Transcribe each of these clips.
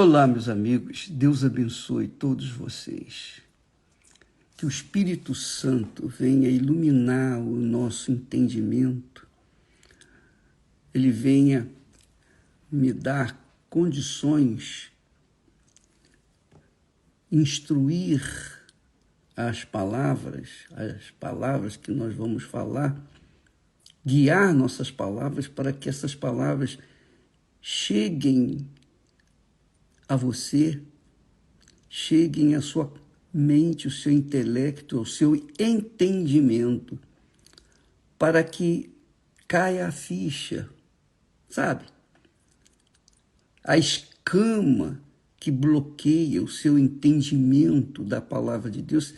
Olá, meus amigos, Deus abençoe todos vocês. Que o Espírito Santo venha iluminar o nosso entendimento, ele venha me dar condições, instruir as palavras que nós vamos falar, guiar nossas palavras para que essas palavras cheguem a você, cheguem à sua mente, o seu intelecto, o seu entendimento, para que caia a ficha, sabe? A escama que bloqueia o seu entendimento da palavra de Deus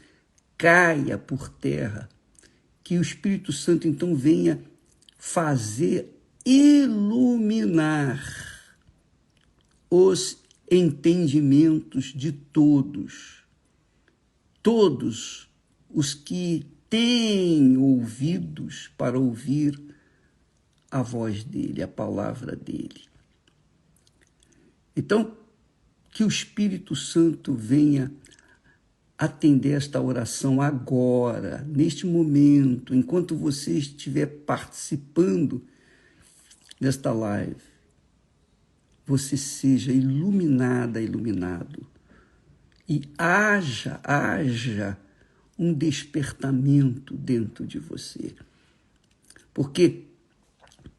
caia por terra, que o Espírito Santo então venha fazer iluminar os entendimentos de todos os que têm ouvidos para ouvir a voz dele, a palavra dele. Então, que o Espírito Santo venha atender esta oração agora, neste momento, enquanto você estiver participando desta live. Você seja iluminada, iluminado, e haja um despertamento dentro de você. Porque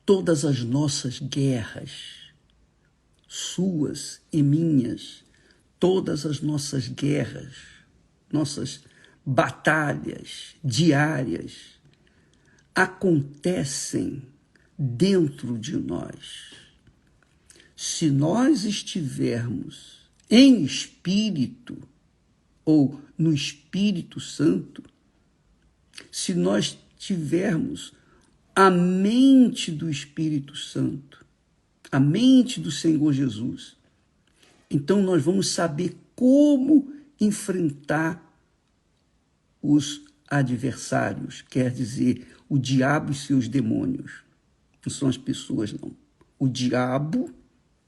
todas as nossas guerras, suas e minhas, todas as nossas guerras, nossas batalhas diárias, acontecem dentro de nós. Se nós estivermos em espírito ou no Espírito Santo, se nós tivermos a mente do Espírito Santo, a mente do Senhor Jesus, então nós vamos saber como enfrentar os adversários, quer dizer, o diabo e seus demônios. Não são as pessoas, não. O diabo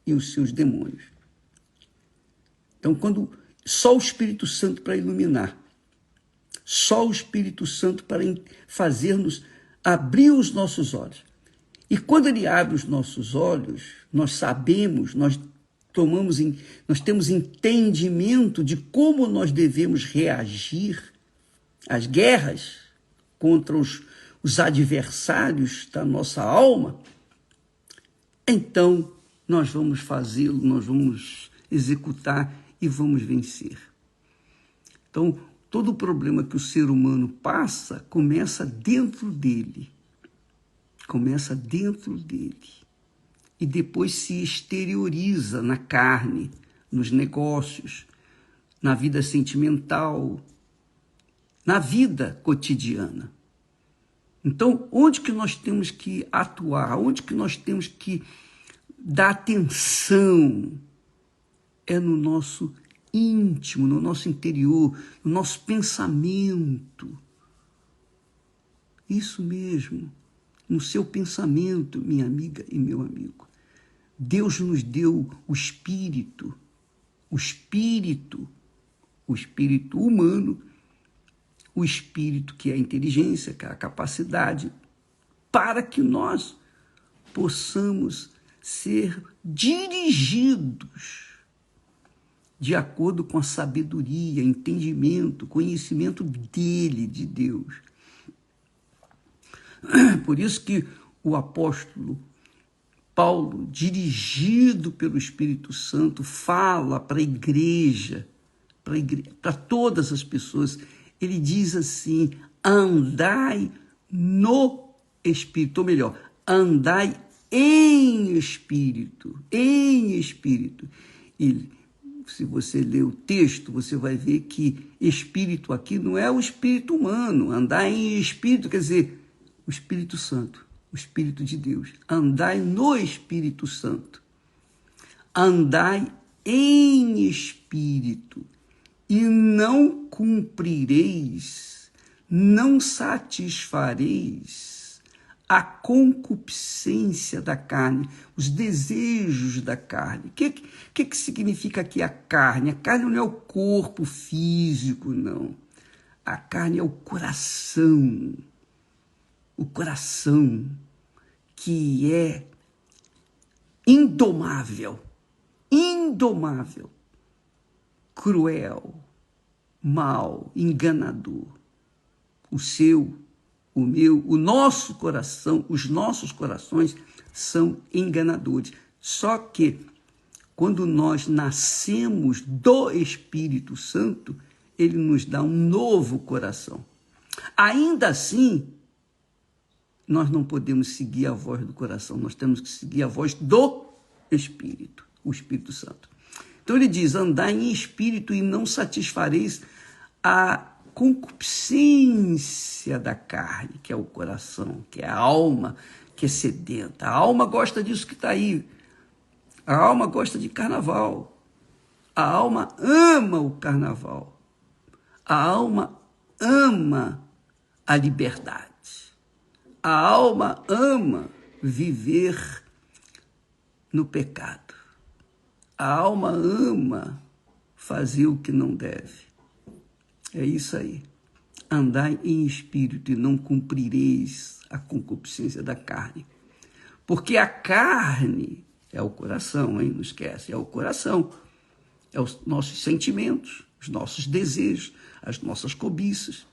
e os seus demônios. Então, só o Espírito Santo para iluminar, só o Espírito Santo para fazer-nos abrir os nossos olhos. E quando ele abre os nossos olhos, nós sabemos, nós temos entendimento de como nós devemos reagir às guerras contra os adversários da nossa alma. Então, nós vamos fazê-lo, nós vamos executar e vamos vencer. Então, todo o problema que o ser humano passa começa dentro dele. Começa dentro dele. E depois se exterioriza na carne, nos negócios, na vida sentimental, na vida cotidiana. Então, onde que nós temos que atuar? Onde que nós temos que dar atenção? É no nosso íntimo, no nosso interior, no nosso pensamento. Isso mesmo, no seu pensamento, minha amiga e meu amigo. Deus nos deu o espírito humano, o espírito que é a inteligência, que é a capacidade, para que nós possamos ser dirigidos de acordo com a sabedoria, entendimento, conhecimento dele, de Deus. Por isso que o apóstolo Paulo, dirigido pelo Espírito Santo, fala para a igreja, para todas as pessoas. Ele diz assim: andai no Espírito, ou melhor, andai em Espírito, em Espírito. E se você ler o texto, você vai ver que Espírito aqui não é o Espírito humano. Andar em Espírito quer dizer o Espírito Santo, o Espírito de Deus. Andai no Espírito Santo. Andai em Espírito. E não cumprireis, não satisfareis a concupiscência da carne, os desejos da carne. O que significa aqui a carne? A carne não é o corpo físico, não. A carne é o coração que é indomável, cruel, mau, enganador. O seu, o meu, o nosso coração, os nossos corações são enganadores. Só que quando nós nascemos do Espírito Santo, ele nos dá um novo coração. Ainda assim, nós não podemos seguir a voz do coração, nós temos que seguir a voz do Espírito, o Espírito Santo. Então ele diz, andai em espírito e não satisfareis a concupiscência da carne, que é o coração, que é a alma, que é sedenta. A alma gosta disso que está aí. A alma gosta de carnaval. A alma ama o carnaval. A alma ama a liberdade. A alma ama viver no pecado. A alma ama fazer o que não deve. É isso aí. Andai em espírito e não cumprireis a concupiscência da carne. Porque a carne é o coração, hein? Não esquece, é o coração. É os nossos sentimentos, os nossos desejos, as nossas cobiças.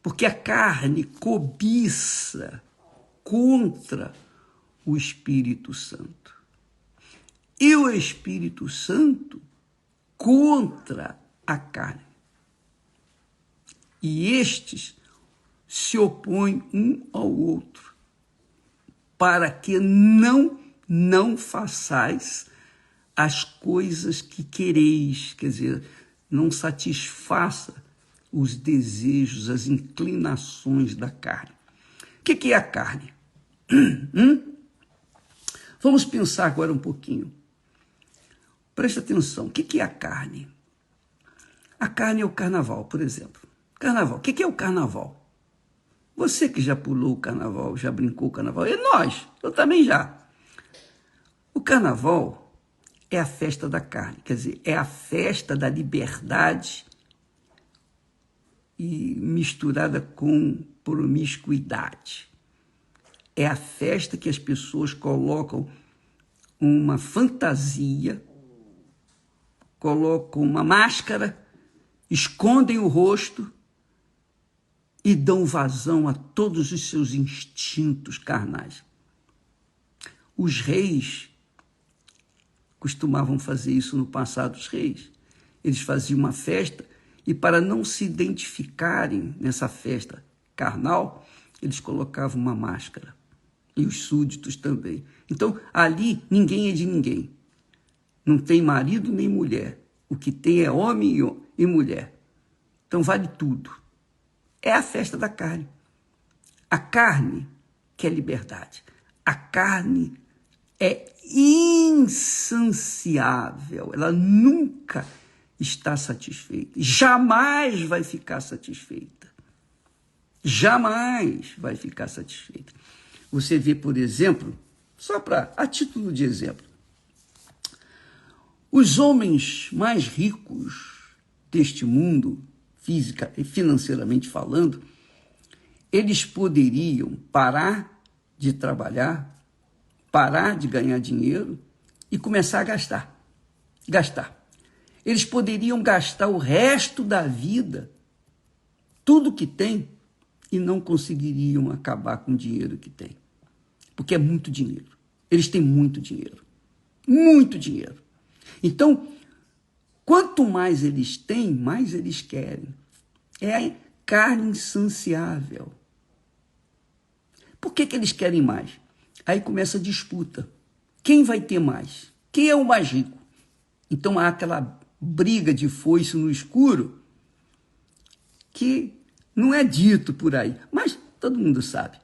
Porque a carne cobiça contra o Espírito Santo. E o Espírito Santo contra a carne. E estes se opõem um ao outro, para que não façais as coisas que quereis, quer dizer, não satisfaça os desejos, as inclinações da carne. O que é a carne? Vamos pensar agora um pouquinho. Presta atenção, o que é a carne? A carne é o carnaval, por exemplo. Carnaval, o que é o carnaval? Você que já pulou o carnaval, já brincou o carnaval, e nós, eu também já. O carnaval é a festa da carne, quer dizer, é a festa da liberdade e misturada com promiscuidade. É a festa que as pessoas colocam uma fantasia, colocam uma máscara, escondem o rosto e dão vazão a todos os seus instintos carnais. Os reis costumavam fazer isso no passado, os reis. Eles faziam uma festa e, para não se identificarem nessa festa carnal, eles colocavam uma máscara. E os súditos também. Então, ali, ninguém é de ninguém. Não tem marido nem mulher. O que tem é homem e mulher. Então, vale tudo. É a festa da carne. A carne que é liberdade. A carne é insaciável. Ela nunca está satisfeita. Jamais vai ficar satisfeita. Jamais vai ficar satisfeita. Você vê, por exemplo, só a título de exemplo, os homens mais ricos deste mundo, física e financeiramente falando, eles poderiam parar de trabalhar, parar de ganhar dinheiro e começar a gastar. Eles poderiam gastar o resto da vida, tudo que tem, e não conseguiriam acabar com o dinheiro que tem. Porque é muito dinheiro. Eles têm muito dinheiro. Muito dinheiro. Então, quanto mais eles têm, mais eles querem. É a carne insaciável. Por que eles querem mais? Aí começa a disputa. Quem vai ter mais? Quem é o mais rico? Então há aquela briga de foice no escuro que não é dito por aí, mas todo mundo sabe.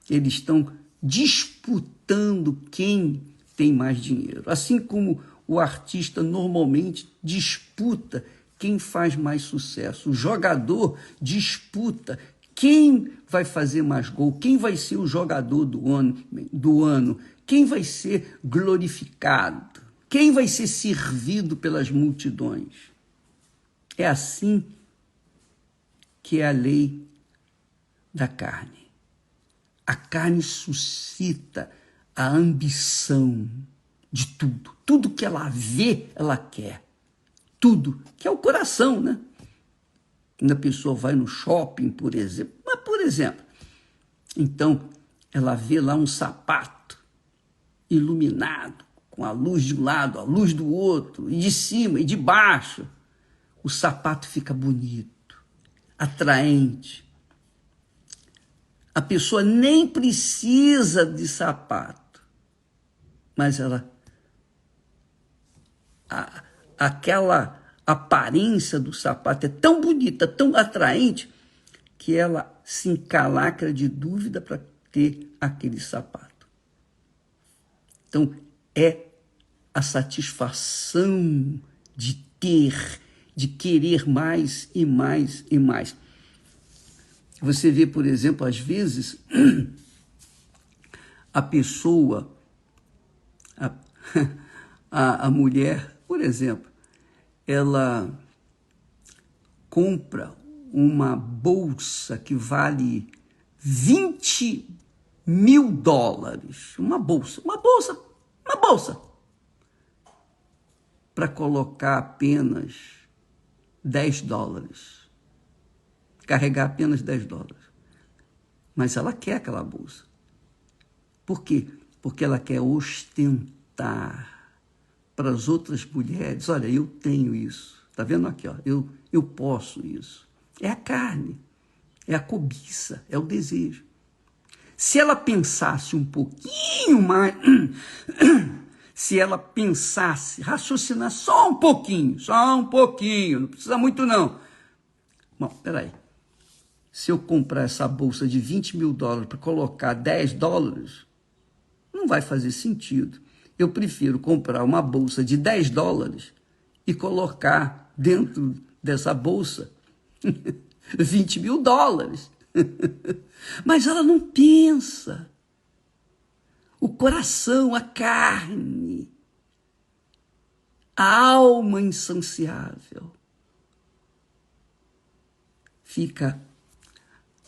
Eles estão disputando quem tem mais dinheiro. Assim como o artista normalmente disputa quem faz mais sucesso. O jogador disputa Quem vai fazer mais gol? Quem vai ser o jogador do ano? Quem vai ser glorificado? Quem vai ser servido pelas multidões? É assim que é a lei da carne. A carne suscita a ambição de tudo. Tudo que ela vê, ela quer. Tudo, que é o coração, né? Quando a pessoa vai no shopping, por exemplo. Mas, por exemplo, então, ela vê lá um sapato iluminado, com a luz de um lado, a luz do outro, e de cima e de baixo. O sapato fica bonito, atraente. A pessoa nem precisa de sapato, mas aquela aparência do sapato é tão bonita, tão atraente, que ela se encalacra de dúvida para ter aquele sapato. Então, é a satisfação de ter, de querer mais e mais e mais. Você vê, por exemplo, às vezes, a pessoa, a mulher, por exemplo, ela compra uma bolsa que vale $20 mil. Uma bolsa, para colocar apenas $10. Carregar apenas $10. Mas ela quer aquela bolsa. Por quê? Porque ela quer ostentar para as outras mulheres. Olha, eu tenho isso. Está vendo aqui? Ó, eu posso isso. É a carne, é a cobiça, é o desejo. Se ela pensasse um pouquinho mais, se ela pensasse, raciocinasse só um pouquinho, não precisa muito não. Bom, peraí. Se eu comprar essa bolsa de $20 mil para colocar $10, não vai fazer sentido. Eu prefiro comprar uma bolsa de $10 e colocar dentro dessa bolsa $20 mil. Mas ela não pensa. O coração, a carne, a alma insaciável fica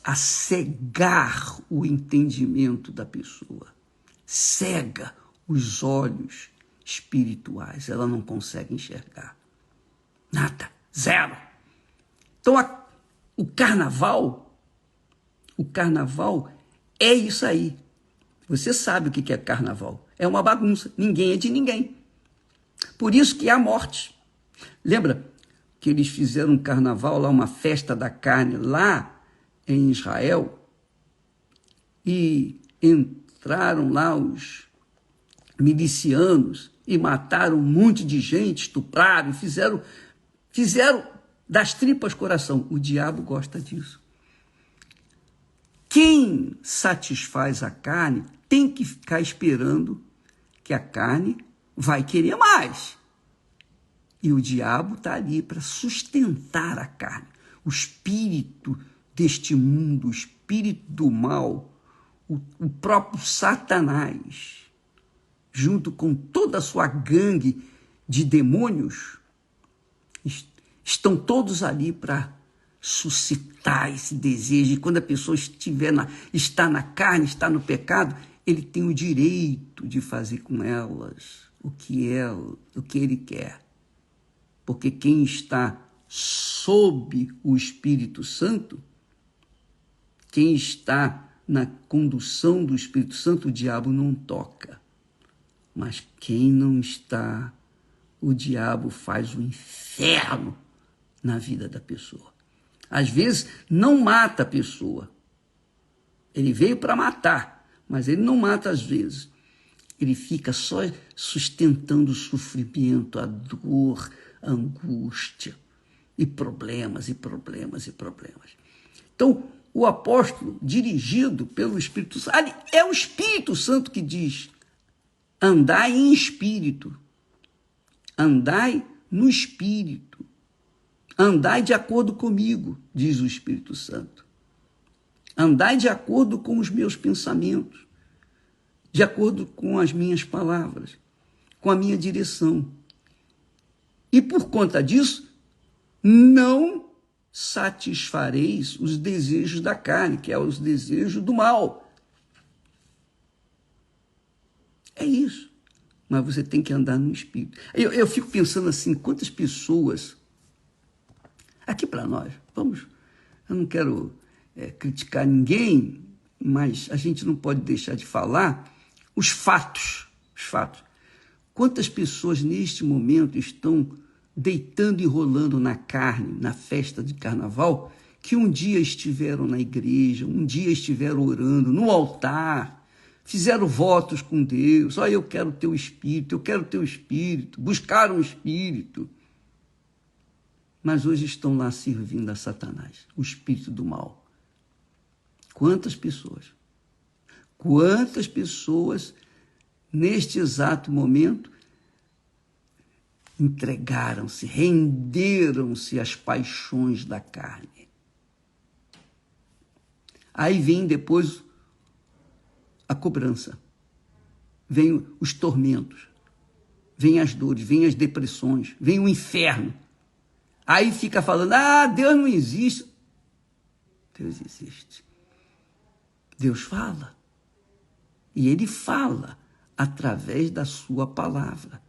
a cegar o entendimento da pessoa, cega os olhos espirituais, ela não consegue enxergar nada, zero. Então o carnaval é isso aí. Você sabe o que é carnaval? É uma bagunça, ninguém é de ninguém. Por isso que há morte. Lembra que eles fizeram um carnaval lá, uma festa da carne lá em Israel, e entraram lá os milicianos e mataram um monte de gente, estupraram, fizeram das tripas coração. O diabo gosta disso. Quem satisfaz a carne tem que ficar esperando que a carne vai querer mais. E o diabo está ali para sustentar a carne. O espírito deste mundo, o espírito do mal, o próprio Satanás, junto com toda a sua gangue de demônios, estão todos ali para suscitar esse desejo. E quando a pessoa está na carne, está no pecado, ele tem o direito de fazer com elas o que ele quer. Porque quem está sob o Espírito Santo, quem está na condução do Espírito Santo, o diabo não toca. Mas quem não está, o diabo faz o inferno na vida da pessoa. Às vezes, não mata a pessoa. Ele veio para matar, mas ele não mata às vezes. Ele fica só sustentando o sofrimento, a dor, a angústia, e problemas. Então, o apóstolo, dirigido pelo Espírito Santo, é o Espírito Santo que diz: andai em espírito, andai no espírito, andai de acordo comigo, diz o Espírito Santo. Andai de acordo com os meus pensamentos, de acordo com as minhas palavras, com a minha direção. E por conta disso, não satisfareis os desejos da carne, que é os desejos do mal. É isso. Mas você tem que andar no Espírito. Eu fico pensando assim, quantas pessoas, aqui para nós, eu não quero criticar ninguém, mas a gente não pode deixar de falar os fatos. Quantas pessoas neste momento estão deitando e rolando na carne, na festa de carnaval, que um dia estiveram na igreja, um dia estiveram orando no altar, fizeram votos com Deus, eu quero o teu Espírito, buscaram o Espírito, mas hoje estão lá servindo a Satanás, o espírito do mal. Quantas pessoas neste exato momento entregaram-se, renderam-se às paixões da carne. Aí vem depois a cobrança, vem os tormentos, vem as dores, vem as depressões, vem o inferno. Aí fica falando, Deus não existe. Deus existe. Deus fala. E Ele fala através da sua palavra.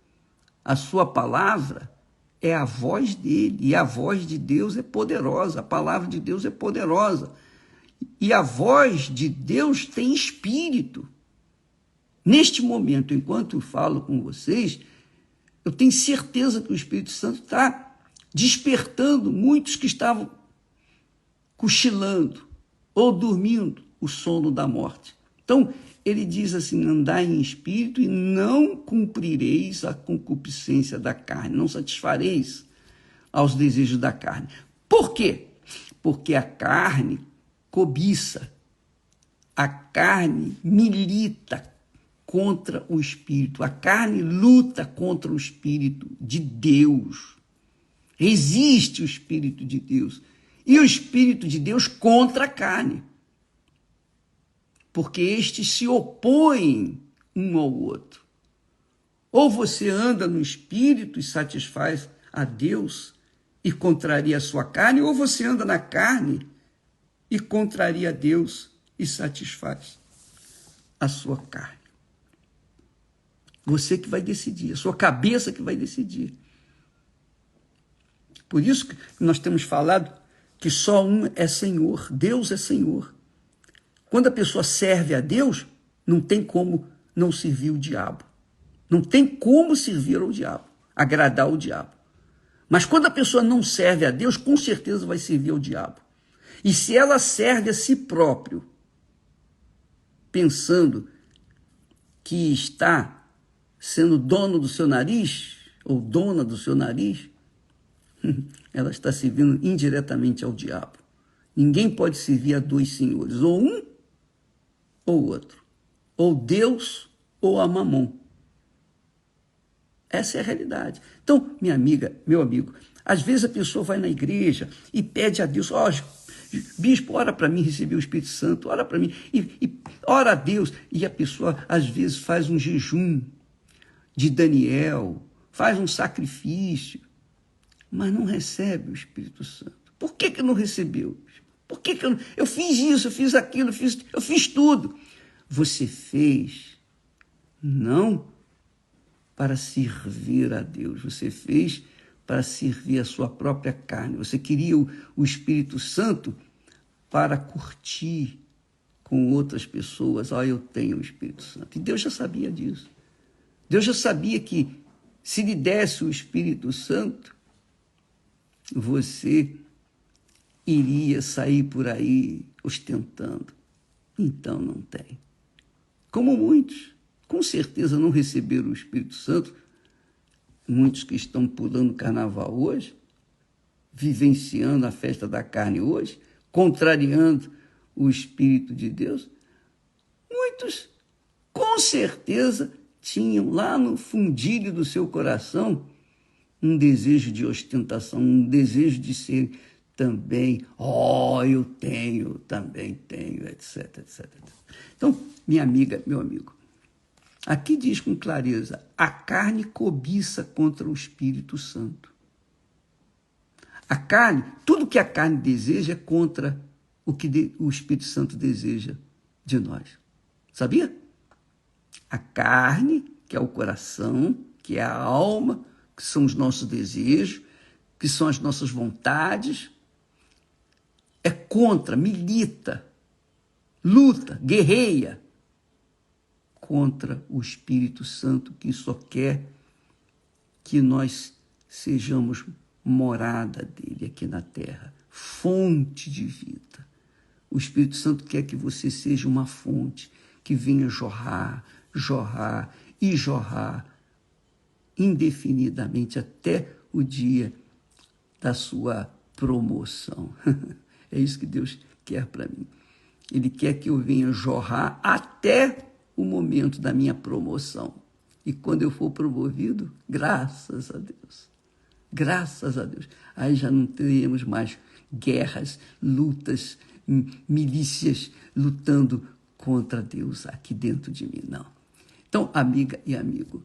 A sua palavra é a voz dele, e a voz de Deus é poderosa, a palavra de Deus é poderosa. E a voz de Deus tem espírito. Neste momento, enquanto eu falo com vocês, eu tenho certeza que o Espírito Santo está despertando muitos que estavam cochilando ou dormindo o sono da morte. Então, ele diz assim, andai em espírito e não cumprireis a concupiscência da carne, não satisfareis aos desejos da carne. Por quê? Porque a carne cobiça, a carne milita contra o Espírito, a carne luta contra o Espírito de Deus. Existe o Espírito de Deus e o Espírito de Deus contra a carne, porque estes se opõem um ao outro. Ou você anda no Espírito e satisfaz a Deus e contraria a sua carne, ou você anda na carne e contraria a Deus e satisfaz a sua carne. Você que vai decidir, a sua cabeça que vai decidir. Por isso que nós temos falado que só um é Senhor, Deus é Senhor. Quando a pessoa serve a Deus, não tem como não servir o diabo. Não tem como servir ao diabo, agradar o diabo. Mas quando a pessoa não serve a Deus, com certeza vai servir ao diabo. E se ela serve a si próprio, pensando que está sendo dono do seu nariz, ou dona do seu nariz, ela está servindo indiretamente ao diabo. Ninguém pode servir a dois senhores, ou um ou outro, ou Deus ou a Mamon. Essa é a realidade. Então, minha amiga, meu amigo, às vezes a pessoa vai na igreja e pede a Deus, bispo, ora para mim receber o Espírito Santo, ora para mim, e ora a Deus, e a pessoa às vezes faz um jejum de Daniel, faz um sacrifício, mas não recebe o Espírito Santo. Por que não recebeu? Por que eu fiz isso, eu fiz aquilo, eu fiz tudo? Você fez não para servir a Deus, você fez para servir a sua própria carne. Você queria o Espírito Santo para curtir com outras pessoas. Eu tenho o Espírito Santo. E Deus já sabia disso. Deus já sabia que se lhe desse o Espírito Santo, você iria sair por aí ostentando. Então não tem. Como muitos, com certeza não receberam o Espírito Santo, muitos que estão pulando o carnaval hoje, vivenciando a festa da carne hoje, contrariando o Espírito de Deus, muitos, com certeza, tinham lá no fundilho do seu coração um desejo de ostentação, um desejo de ser também, eu tenho, também tenho, etc, etc, etc. Então, minha amiga, meu amigo, aqui diz com clareza, a carne cobiça contra o Espírito Santo. A carne, tudo que a carne deseja é contra o que o Espírito Santo deseja de nós. Sabia? A carne, que é o coração, que é a alma, que são os nossos desejos, que são as nossas vontades, é contra, milita, luta, guerreia contra o Espírito Santo, que só quer que nós sejamos morada dele aqui na terra, fonte de vida. O Espírito Santo quer que você seja uma fonte que venha jorrar, jorrar e jorrar indefinidamente até o dia da sua promoção. É isso que Deus quer para mim. Ele quer que eu venha jorrar até o momento da minha promoção. E quando eu for promovido, graças a Deus, aí já não teremos mais guerras, lutas, milícias lutando contra Deus aqui dentro de mim, não. Então, amiga e amigo,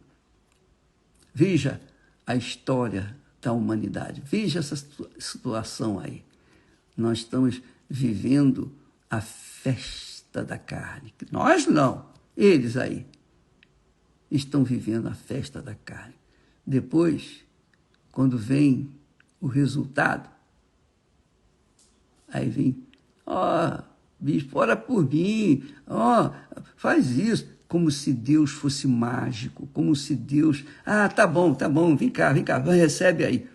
veja a história da humanidade, veja essa situação aí. Nós estamos vivendo a festa da carne. Nós não, eles aí estão vivendo a festa da carne. Depois, quando vem o resultado, aí vem, bispo, ora por mim, faz isso, como se Deus fosse mágico, como se Deus, tá bom, vem cá, recebe aí.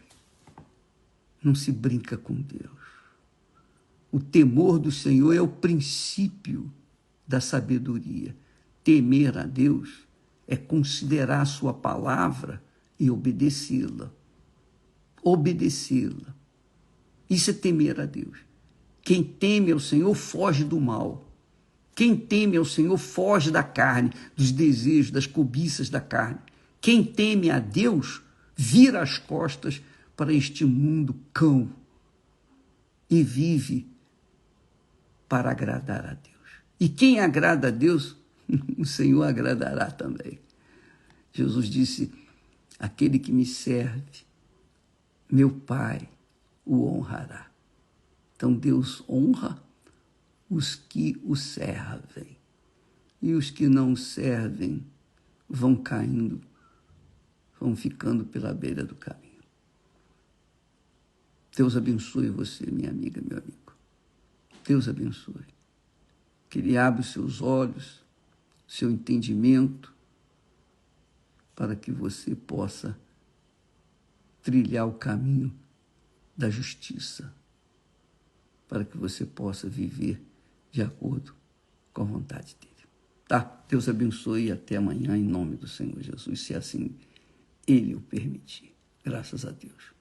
Não se brinca com Deus. O temor do Senhor é o princípio da sabedoria. Temer a Deus é considerar a sua palavra e obedecê-la. Obedecê-la. Isso é temer a Deus. Quem teme ao Senhor foge do mal. Quem teme ao Senhor foge da carne, dos desejos, das cobiças da carne. Quem teme a Deus vira as costas para este mundo cão e vive para agradar a Deus. E quem agrada a Deus, o Senhor agradará também. Jesus disse, aquele que me serve, meu Pai o honrará. Então Deus honra os que o servem. E os que não o servem vão caindo, vão ficando pela beira do caminho. Deus abençoe você, minha amiga, meu amigo. Deus abençoe. Que Ele abra os seus olhos, seu entendimento, para que você possa trilhar o caminho da justiça, para que você possa viver de acordo com a vontade dele. Tá? Deus abençoe e até amanhã, em nome do Senhor Jesus, se assim Ele o permitir. Graças a Deus.